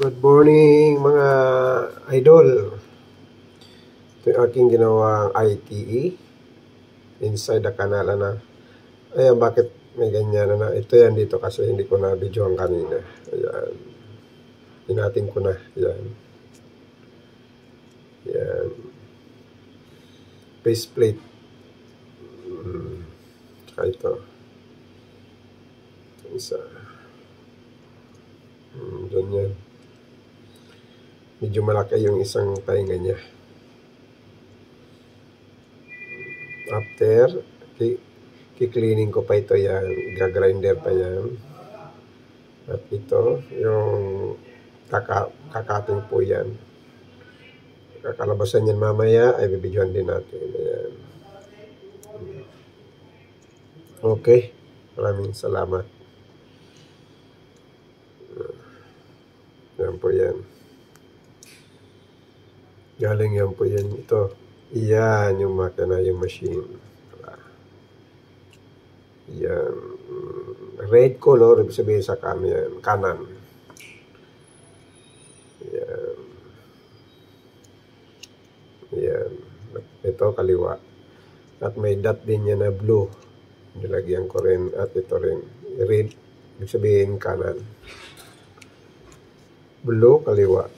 Good morning mga idol. Ito yung aking ginawang ITE inside the canal na. Ayan, bakit may ganyan na. Ito yan dito kasi hindi ko na videoan kanina. Ayan. Hinatin ko na. Ayan. Ayan. Faceplate. Tsaka ito. Isa. Ganyan. Medyo malaki yung isang tainga niya. After, ki-cleaning ko pa ito yan. Gagrinder pa yan. At ito, yung kakating po yan. Kakalabasan yan mamaya, ay bibidyohan din natin. Ayan. Okay. Maraming salamat. Yan po yan. Galing yan po yan. Ito. Iyan yung makina, yung machine. Yan. Red color, ibig sabihin sa kanan. Yan. Yan. Ito kaliwa. At may dot din yan na blue. Nilagyan ko rin. At ito rin. Red, ibig sabihin kanan. Blue, kaliwa.